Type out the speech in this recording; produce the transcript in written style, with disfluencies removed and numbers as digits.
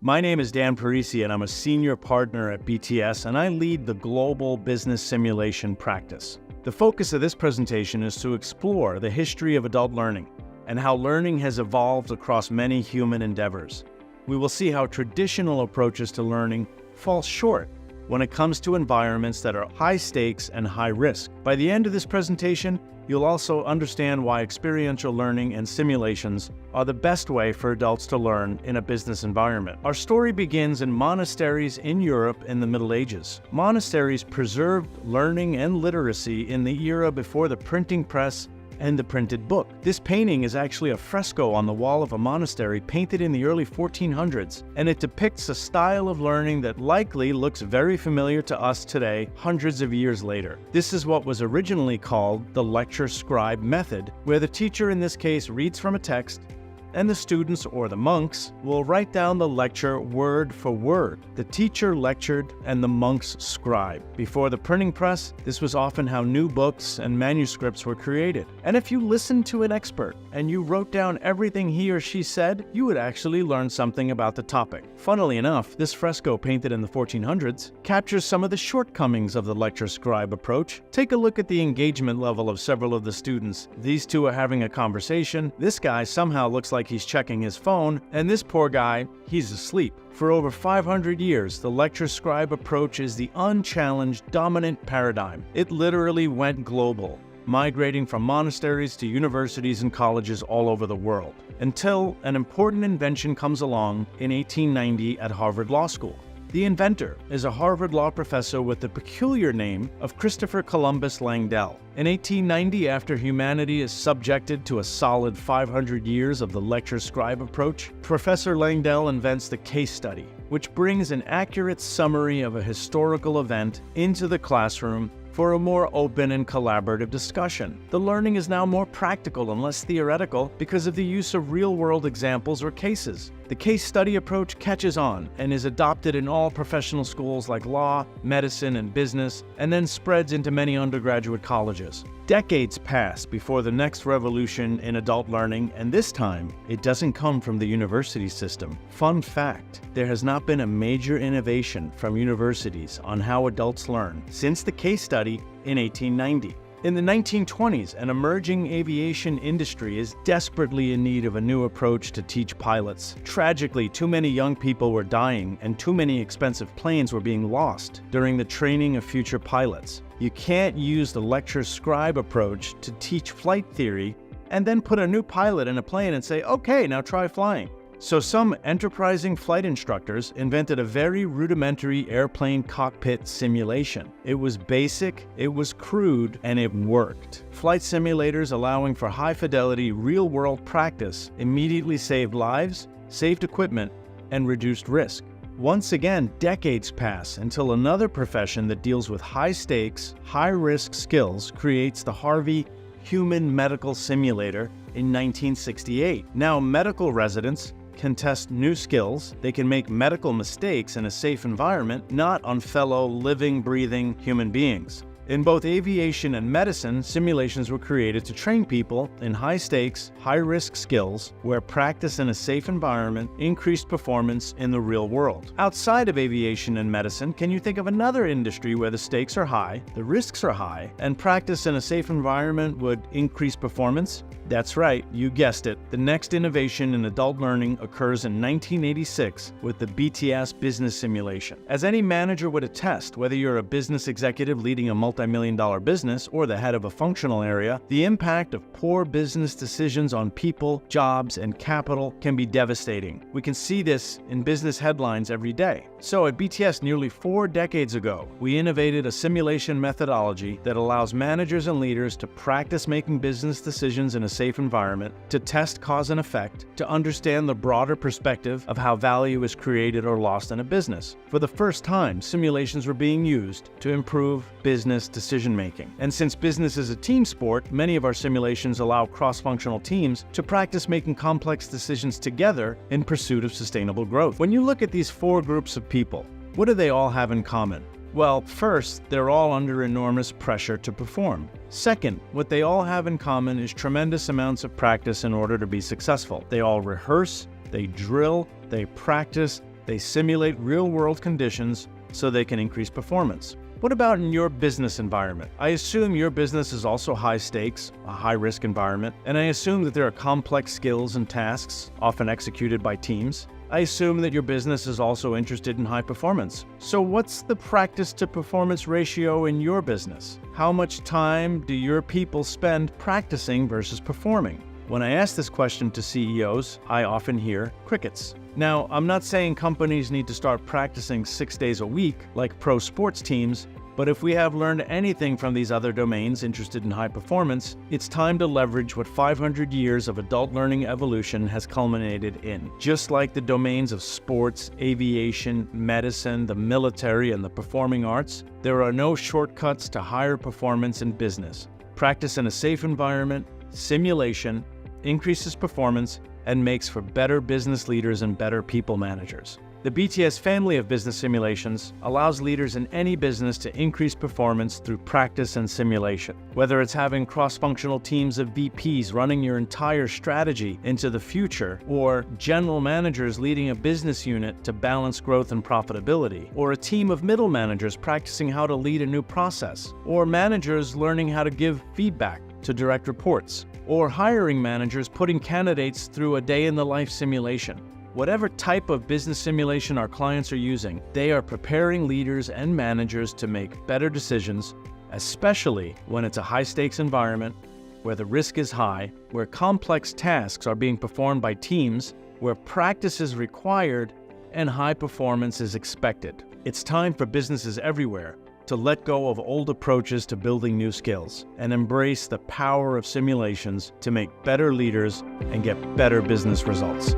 My name is Dan Parisi, and I'm a senior partner at BTS, and I lead the global business simulation practice. The focus of this presentation is to explore the history of adult learning and how learning has evolved across many human endeavors. We will see how traditional approaches to learning fall short when it comes to environments that are high stakes and high risk. By the end of this presentation, you'll also understand why experiential learning and simulations are the best way for adults to learn in a business environment. Our story begins in monasteries in Europe in the Middle Ages. Monasteries preserved learning and literacy in the era before the printing press and the printed book. This painting is actually a fresco on the wall of a monastery painted in the early 1400s, and it depicts a style of learning that likely looks very familiar to us today, hundreds of years later. This is what was originally called the lecture scribe method, where the teacher in this case reads from a text, and the students or the monks will write down the lecture word for word. The teacher lectured and the monks scribed. Before the printing press, this was often how new books and manuscripts were created. And if you listened to an expert and you wrote down everything he or she said, you would actually learn something about the topic. Funnily enough, this fresco painted in the 1400s captures some of the shortcomings of the lecture scribe approach. Take a look at the engagement level of several of the students. These two are having a conversation. This guy somehow looks like he's checking his phone, and this poor guy, he's asleep. For over 500 years, the lecture scribe approach is the unchallenged dominant paradigm. It literally went global, migrating from monasteries to universities and colleges all over the world, until an important invention comes along in 1890 at Harvard Law School. The inventor is a Harvard Law professor with the peculiar name of Christopher Columbus Langdell. In 1890, after humanity is subjected to a solid 500 years of the lecture scribe approach, Professor Langdell invents the case study, which brings an accurate summary of a historical event into the classroom for a more open and collaborative discussion. The learning is now more practical and less theoretical because of the use of real-world examples or cases. The case study approach catches on and is adopted in all professional schools like law, medicine, and business, and then spreads into many undergraduate colleges. Decades pass before the next revolution in adult learning, and this time, it doesn't come from the university system. Fun fact, there has not been a major innovation from universities on how adults learn since the case study in 1890. In the 1920s, an emerging aviation industry is desperately in need of a new approach to teach pilots. Tragically, too many young people were dying and too many expensive planes were being lost during the training of future pilots. You can't use the lecture scribe approach to teach flight theory and then put a new pilot in a plane and say, okay, now try flying. So some enterprising flight instructors invented a very rudimentary airplane cockpit simulation. It was basic, it was crude, and it worked. Flight simulators allowing for high-fidelity, real-world practice immediately saved lives, saved equipment, and reduced risk. Once again, decades pass until another profession that deals with high-stakes, high-risk skills creates the Harvey Human Medical Simulator in 1968. Now, medical residents can test new skills, they can make medical mistakes in a safe environment, not on fellow living, breathing human beings. In both aviation and medicine, simulations were created to train people in high-stakes, high-risk skills where practice in a safe environment increased performance in the real world. Outside of aviation and medicine, can you think of another industry where the stakes are high, the risks are high, and practice in a safe environment would increase performance? That's right, you guessed it. The next innovation in adult learning occurs in 1986 with the BTS business simulation. As any manager would attest, whether you're a business executive leading a multi-million-dollar business or the head of a functional area, the impact of poor business decisions on people, jobs, and capital can be devastating. We can see this in business headlines every day. So at BTS nearly 4 decades ago, we innovated a simulation methodology that allows managers and leaders to practice making business decisions in a safe environment, to test cause and effect, to understand the broader perspective of how value is created or lost in a business. For the first time, simulations were being used to improve business decision-making. And since business is a team sport, many of our simulations allow cross-functional teams to practice making complex decisions together in pursuit of sustainable growth. When you look at these 4 groups of people, what do they all have in common? Well, first, they're all under enormous pressure to perform. Second, what they all have in common is tremendous amounts of practice in order to be successful. They all rehearse, they drill, they practice, They simulate real-world conditions so they can increase performance. What about in your business environment? I assume your business is also high stakes, a high-risk environment, and I assume that there are complex skills and tasks, often executed by teams. I assume that your business is also interested in high performance. So what's the practice to performance ratio in your business? How much time do your people spend practicing versus performing? When I ask this question to CEOs, I often hear crickets. Now, I'm not saying companies need to start practicing 6 days a week like pro sports teams, but if we have learned anything from these other domains interested in high performance, it's time to leverage what 500 years of adult learning evolution has culminated in. Just like the domains of sports, aviation, medicine, the military, and the performing arts, there are no shortcuts to higher performance in business. Practice in a safe environment, simulation, increases performance, and makes for better business leaders and better people managers. The BTS family of business simulations allows leaders in any business to increase performance through practice and simulation. Whether it's having cross-functional teams of VPs running your entire strategy into the future, or general managers leading a business unit to balance growth and profitability, or a team of middle managers practicing how to lead a new process, or managers learning how to give feedback to direct reports, or hiring managers putting candidates through a day-in-the-life simulation. Whatever type of business simulation our clients are using, they are preparing leaders and managers to make better decisions, especially when it's a high-stakes environment, where the risk is high, where complex tasks are being performed by teams, where practice is required, and high performance is expected. It's time for businesses everywhere to let go of old approaches to building new skills and embrace the power of simulations to make better leaders and get better business results.